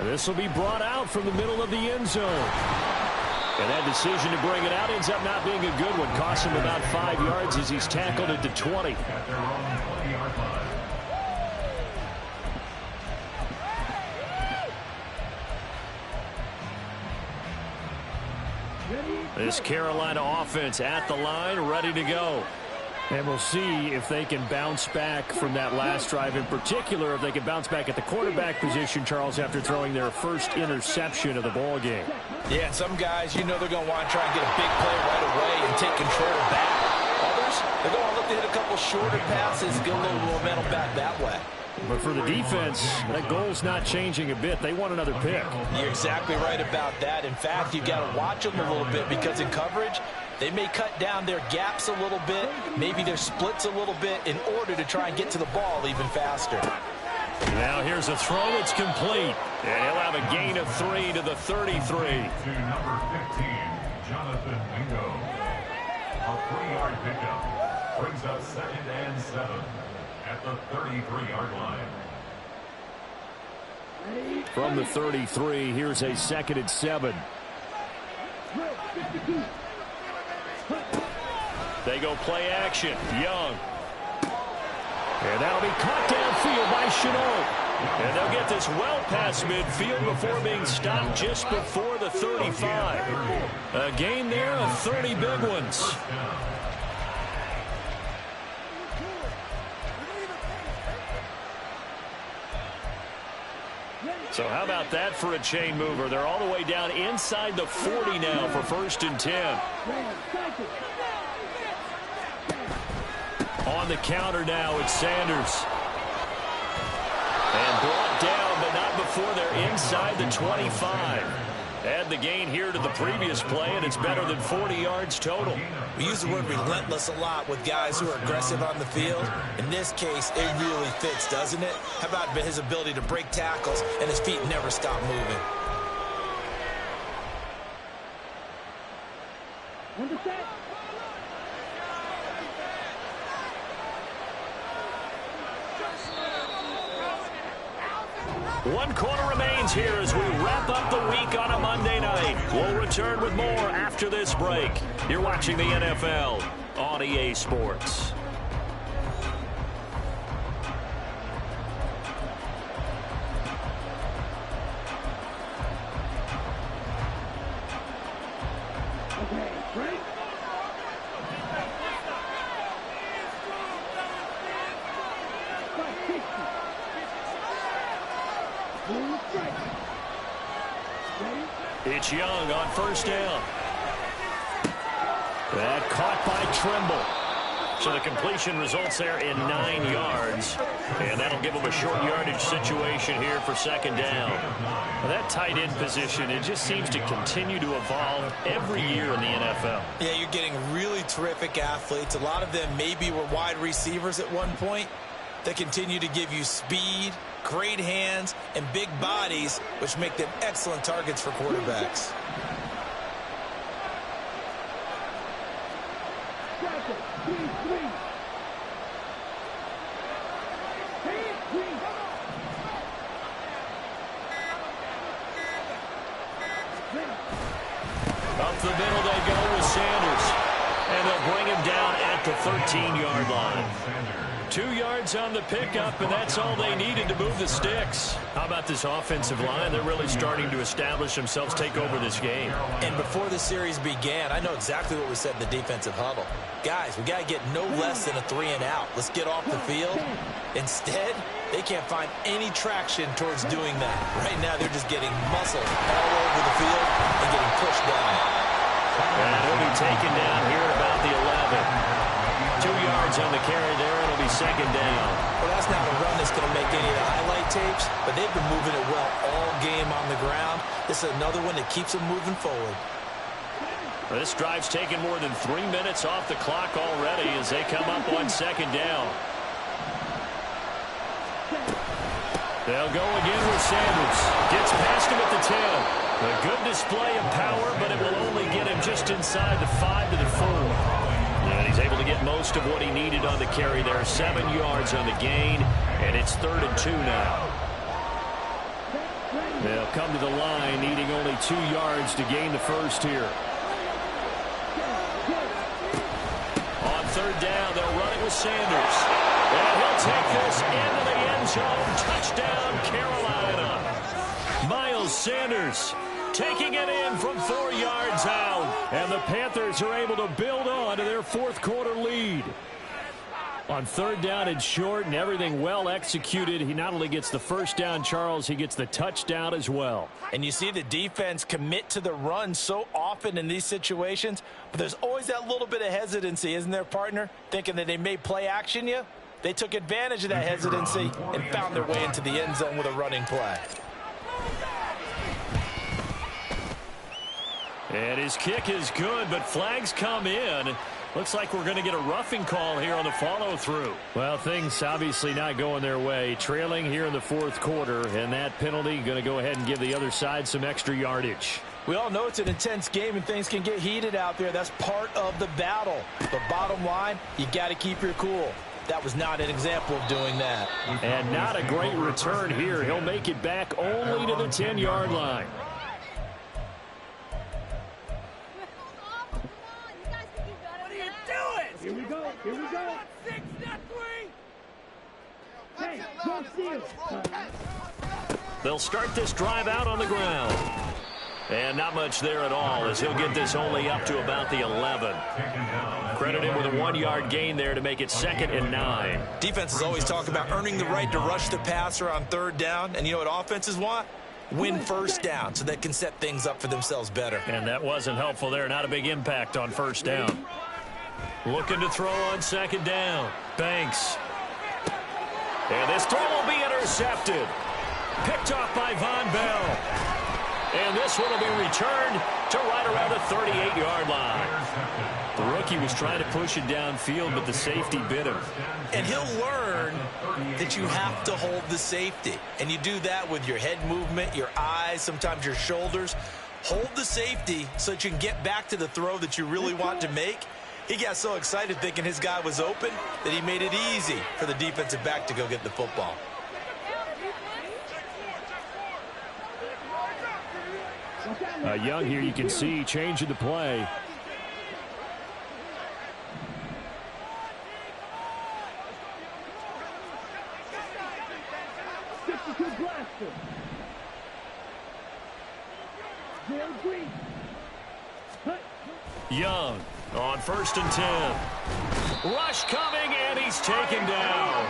This will be brought out from the middle of the end zone. And that decision to bring it out ends up not being a good one. Costs him about 5 yards as he's tackled at the 20. This Carolina offense at the line, ready to go. And we'll see if they can bounce back from that last drive, in particular, if they can bounce back at the quarterback position, Charles, after throwing their first interception of the ball game. Yeah, and some guys, you know they're going to want to try and get a big play right away and take control back. Others, they're going to look to hit a couple shorter passes, get a little momentum back that way. But for the defense, that goal's not changing a bit. They want another pick. You're exactly right about that. In fact, you've got to watch them a little bit because in coverage, they may cut down their gaps a little bit, maybe their splits a little bit in order to try and get to the ball even faster. Now here's a throw that's complete. And he'll have a gain of 3 to the 33. To number 15, Jonathan Mingo. A 3-yard pickup brings up 2nd and 7 at the 33-yard line. From the 33, here's a 2nd and 7. They go play action. Young. And that'll be caught downfield by Chenault. And they'll get this well past midfield before being stopped just before the 35. A gain there of 30 big ones. So how about that for a chain mover? They're all the way down inside the 40 now for 1st and 10. On the counter now, it's Sanders. And brought down, but not before they're inside the 25. Add the gain here to the previous play, and it's better than 40 yards total. We use the word relentless a lot with guys who are aggressive on the field. In this case, it really fits, doesn't it? How about his ability to break tackles and his feet never stop moving? One quarter remains here as we wrap up the week on a Monday night. We'll return with more after this break. You're watching the NFL on EA Sports. It's Young on 1st down. That caught by Trimble. So the completion results there in 9 yards. And that'll give them a short yardage situation here for 2nd down. Well, that tight end position, it just seems to continue to evolve every year in the NFL. Yeah, you're getting really terrific athletes. A lot of them maybe were wide receivers at one point. They continue to give you speed, great hands, and big bodies, which make them excellent targets for quarterbacks. Up the middle they go with Sanders. And they'll bring him down at the 13-yard line. 2 yards on the pickup, and that's all they needed to move the sticks. How about this offensive line? They're really starting to establish themselves, take over this game. And before the series began, I know exactly what we said in the defensive huddle. Guys, we got to get no less than a 3-and-out. Let's get off the field. Instead, they can't find any traction towards doing that. Right now, they're just getting muscled all over the field and getting pushed down. And he'll be taken down here at about the 11. 2 yards on the carry there. It'll be 2nd down. Well, that's not a run that's going to make any of the highlight tapes, but they've been moving it well all game on the ground. This is another one that keeps them moving forward. Well, this drive's taken more than 3 minutes off the clock already as they come up on 2nd down. They'll go again with Sanders. Gets past him at the 10. A good display of power, but it will only get him just inside the 5 to the 4. And he's able to get most of what he needed on the carry there. 7 yards on the gain, and it's 3rd and 2 now. They'll come to the line, needing only 2 yards to gain the first here. On 3rd down, they'll run it with Sanders. And he'll take this into the end zone. Touchdown, Carolina. Miles Sanders taking it in from 4 yards out. And the Panthers are able to build on to their 4th quarter lead. On third down and short and everything well executed, he not only gets the first down, Charles, he gets the touchdown as well. And you see the defense commit to the run so often in these situations, but there's always that little bit of hesitancy, isn't there, partner? Thinking that they may play action you. They took advantage of that hesitancy and found their way into the end zone with a running play. And his kick is good, but flags come in. Looks like we're going to get a roughing call here on the follow-through. Well, things obviously not going their way. Trailing here in the fourth quarter, and that penalty going to go ahead and give the other side some extra yardage. We all know it's an intense game and things can get heated out there. That's part of the battle. But bottom line, you got to keep your cool. That was not an example of doing that. And not a great return here. He'll make it back only to the 10-yard line. Here we go. Here we go. 6, not 3. Hey, go steal. They'll start this drive out on the ground. And not much there at all as he'll get this only up to about the 11. Credit him with a 1-yard gain there to make it 2nd and 9. Defenses always talk about earning the right to rush the passer on third down. And you know what offenses want? Win first down so they can set things up for themselves better. And that wasn't helpful there. Not a big impact on first down. Looking to throw on 2nd down. Banks. And this throw will be intercepted. Picked off by Von Bell. And this one will be returned to right around the 38-yard line. The rookie was trying to push it downfield, but the safety bit him. And he'll learn that you have to hold the safety. And you do that with your head movement, your eyes, sometimes your shoulders. Hold the safety so that you can get back to the throw that you really want to make. He got so excited thinking his guy was open that he made it easy for the defensive back to go get the football. Young here, you can see changing the play. Young on 1st and 10. Rush coming, and he's taken down.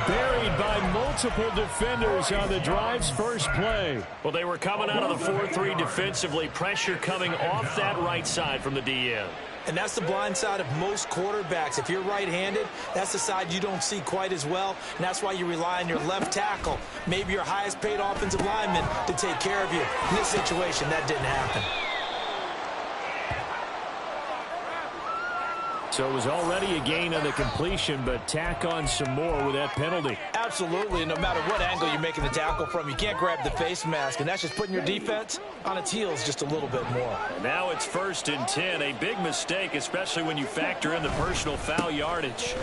Buried by multiple defenders on the drive's first play. Well, they were coming out of the 4-3 defensively. Pressure coming off that right side from the DN. And that's the blind side of most quarterbacks. If you're right-handed, that's the side you don't see quite as well. And that's why you rely on your left tackle, maybe your highest-paid offensive lineman, to take care of you. In this situation, that didn't happen. So it was already a gain on the completion, but tack on some more with that penalty. Absolutely. No matter what angle you're making the tackle from, you can't grab the face mask, and that's just putting your defense on its heels just a little bit more. Now it's 1st and 10. A big mistake, especially when you factor in the personal foul yardage.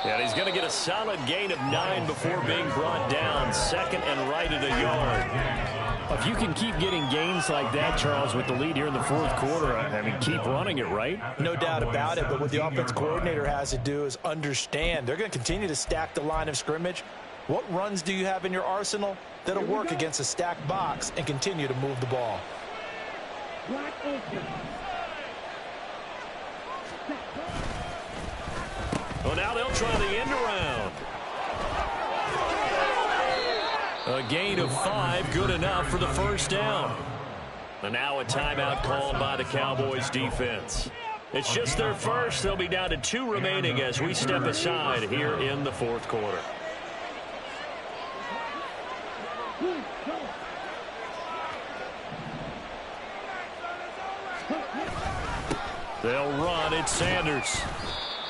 And he's going to get a solid gain of 9 before being brought down. 2nd and right at a yard. If you can keep getting gains like that, Charles, with the lead here in the fourth quarter, I mean, keep running it, right? No doubt about it, but what the offense coordinator has to do is understand. They're going to continue to stack the line of scrimmage. What runs do you have in your arsenal that'll work against a stacked box and continue to move the ball? Well, now they'll try the end around. A gain of 5, good enough for the first down. And now a timeout called by the Cowboys defense. It's just their first. They'll be down to 2 remaining as we step aside here in the fourth quarter. They'll run. It's Sanders.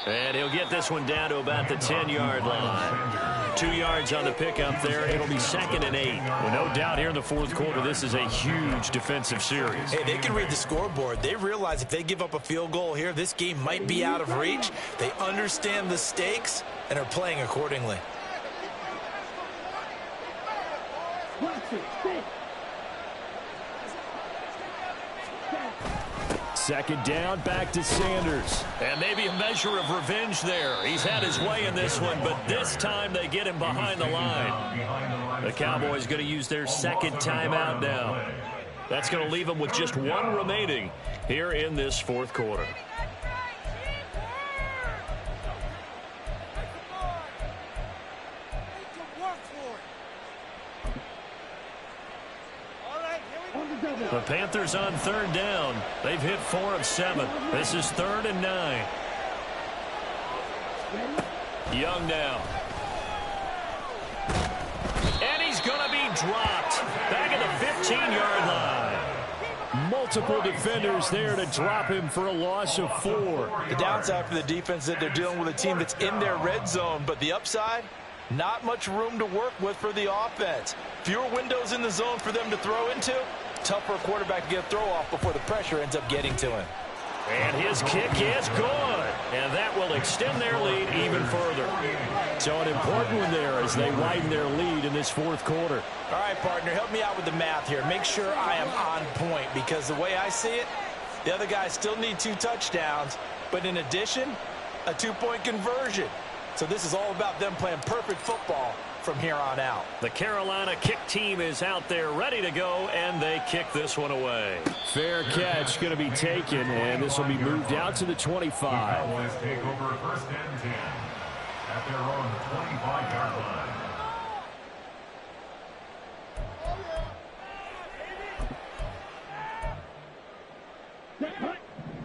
And he'll get this one down to about the 10-yard line. 2 yards on the pickup there. It'll be 2nd and 8. Well, no doubt here in the fourth quarter, this is a huge defensive series. Hey, they can read the scoreboard. They realize if they give up a field goal here, this game might be out of reach. They understand the stakes and are playing accordingly. Second down, back to Sanders. And maybe a measure of revenge there. He's had his way in this one, but this time they get him behind the line. The Cowboys going to use their second timeout now. That's going to leave them with just 1 remaining here in this fourth quarter. The Panthers on 3rd down. They've hit 4 of 7. This is 3rd and 9. Young now. And he's going to be dropped. Back at the 15-yard line. Multiple defenders there to drop him for a loss of 4. The downside for the defense is that they're dealing with a team that's in their red zone, but the upside, not much room to work with for the offense. Fewer windows in the zone for them to throw into. Tough for a quarterback to get a throw off before the pressure ends up getting to him. And his kick is good. And that will extend their lead even further. So an important one there as they widen their lead in this 4th quarter. All right, partner, help me out with the math here. Make sure I am on point, because the way I see it, the other guys still need 2 touchdowns, but in addition, a 2-point conversion. So this is all about them playing perfect football from here on out. The Carolina kick team is out there ready to go, and they kick this one away. Fair catch going to be taken, and this will be moved out to the 25. The Cowboys take over 1st and 10 at their own 25-yard line.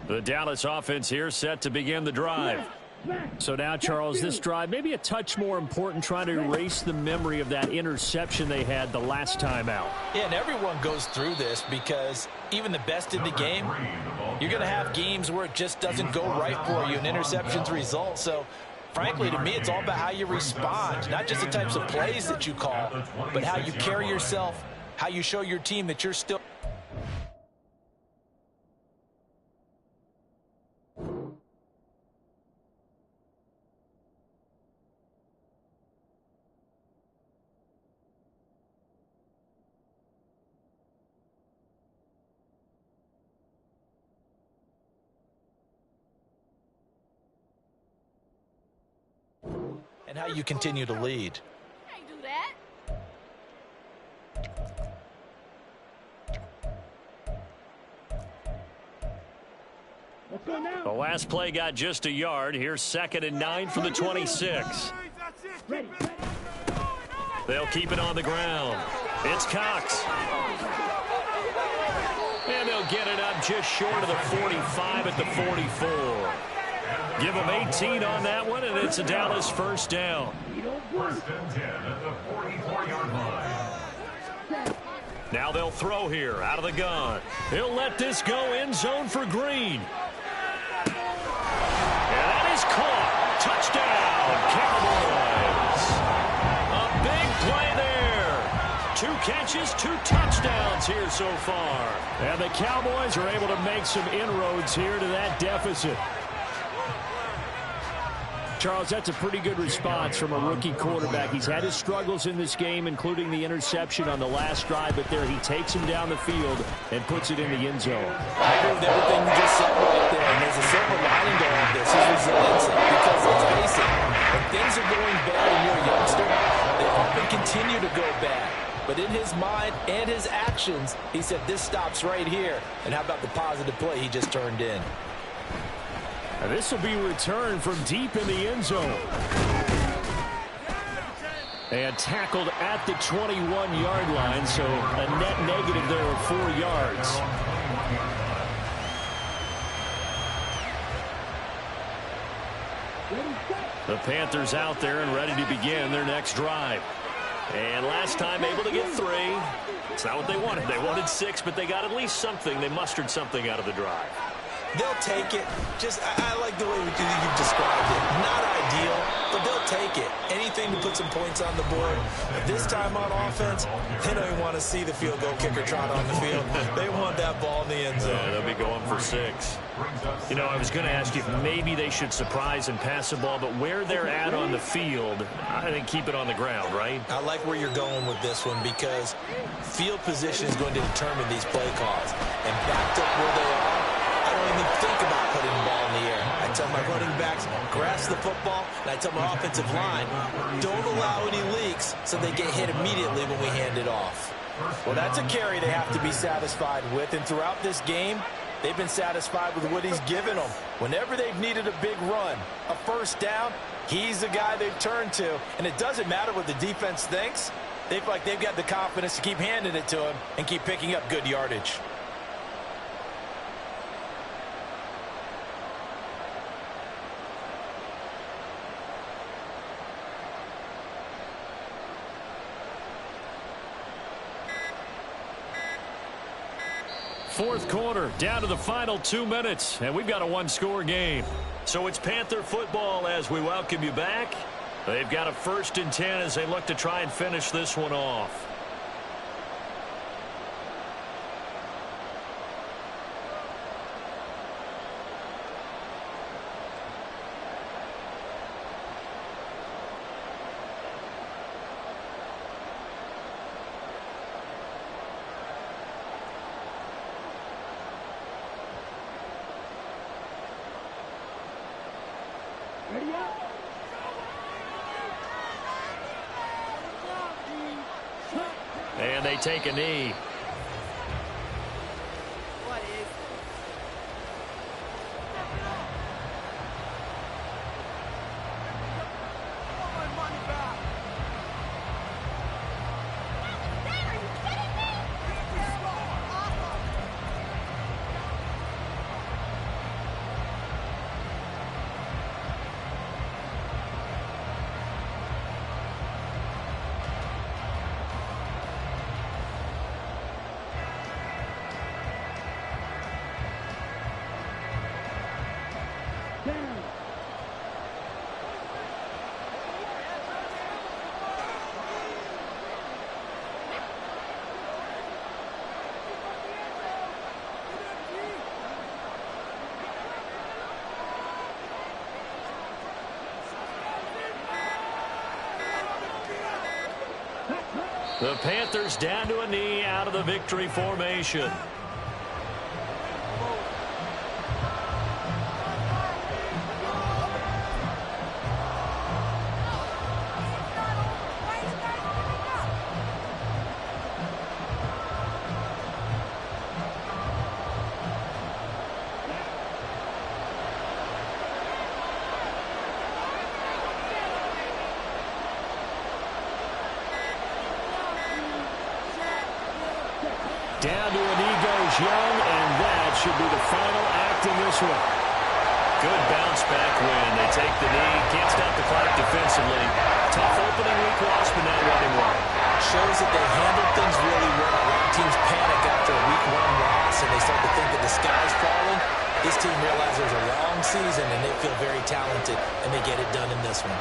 The Dallas offense here set to begin the drive. So now, Charles, this drive maybe a touch more important, trying to erase the memory of that interception they had the last time out. Yeah, and everyone goes through this, because even the best in the game, you're going to have games where it just doesn't go right for you, and interceptions result. So, frankly, to me, it's all about how you respond, not just the types of plays that you call, but how you carry yourself, how you show your team that you're still... and how you continue to lead. Can't do that. The last play got just a yard. Here's 2nd and 9 from the 26. They'll keep it on the ground. It's Cox. And they'll get it up just short of the 45 at the 44. Give them 18 on that one, and it's a Dallas 1st down. 1st and 10 at the 44-yard line. Now they'll throw here out of the gun. He'll let this go end zone for Green. And that is caught. Touchdown, Cowboys. A big play there. 2 catches, 2 touchdowns here so far. And the Cowboys are able to make some inroads here to that deficit. Charles, that's a pretty good response from a rookie quarterback. He's had his struggles in this game, including the interception on the last drive, but there he takes him down the field and puts it in the end zone. I agree with everything you just said right there, and there's a silver lining to all this, his resiliency, because let's face it, when things are going bad and you're a youngster, they often continue to go bad. But in his mind and his actions, he said, this stops right here. And how about the positive play he just turned in? And this will be returned from deep in the end zone. And tackled at the 21-yard line, so a net negative there of 4 yards. The Panthers out there and ready to begin their next drive. And last time able to get 3. It's not what they wanted. They wanted 6, but they got at least something. They mustered something out of the drive. They'll take it. I like the way you've described it. Not ideal, but they'll take it. Anything to put some points on the board. But this time on offense, they don't even want to see the field goal kicker trot on the field. They want that ball in the end zone. Yeah, they'll be going for 6. You know, I was going to ask you if maybe they should surprise and pass the ball, but where they're at on the field, I think keep it on the ground, right? I like where you're going with this one, because field position is going to determine these play calls. And backed up where they are, I don't even think about putting the ball in the air. I tell my running backs, grasp the football, and I tell my offensive line, don't allow any leaks so they get hit immediately when we hand it off. Well, that's a carry they have to be satisfied with, and throughout this game, they've been satisfied with what he's given them. Whenever they've needed a big run, a first down, he's the guy they've turned to, and it doesn't matter what the defense thinks. They feel like they've got the confidence to keep handing it to him and keep picking up good yardage. fourth quarter, down to the final 2 minutes, and we've got a one-score game. So it's Panther football as we welcome you back. They've got a 1st and 10 as they look to try and finish this one off. Ready up. And they take a knee. What is? Down. The Panthers down to a knee out of the victory formation. Down to a knee goes Young, and that should be the final act in this one. Good bounce back win. They take the knee, can't stop the clock defensively. Tough opening week loss, but now running well. Shows that they handled things really well. A lot of teams panic after a week 1 loss, and they start to think that the sky's falling. This team realizes there's a long season, and they feel very talented, and they get it done in this one.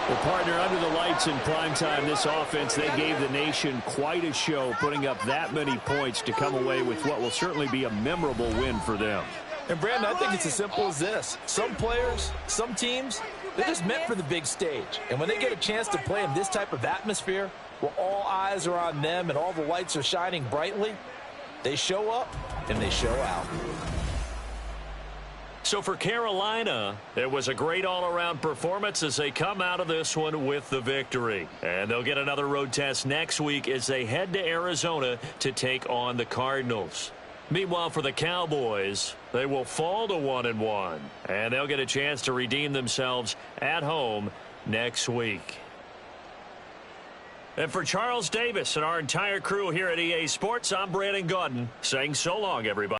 Well, partner, under the lights in primetime, this offense, they gave the nation quite a show, putting up that many points to come away with what will certainly be a memorable win for them. And, Brandon, I think it's as simple as this. Some players, some teams, they're just meant for the big stage. And when they get a chance to play in this type of atmosphere, where all eyes are on them and all the lights are shining brightly, they show up and they show out. So for Carolina, it was a great all-around performance as they come out of this one with the victory. And they'll get another road test next week as they head to Arizona to take on the Cardinals. Meanwhile, for the Cowboys, they will fall to 1-1, and they'll get a chance to redeem themselves at home next week. And for Charles Davis and our entire crew here at EA Sports, I'm Brandon Gaudin saying so long, everybody.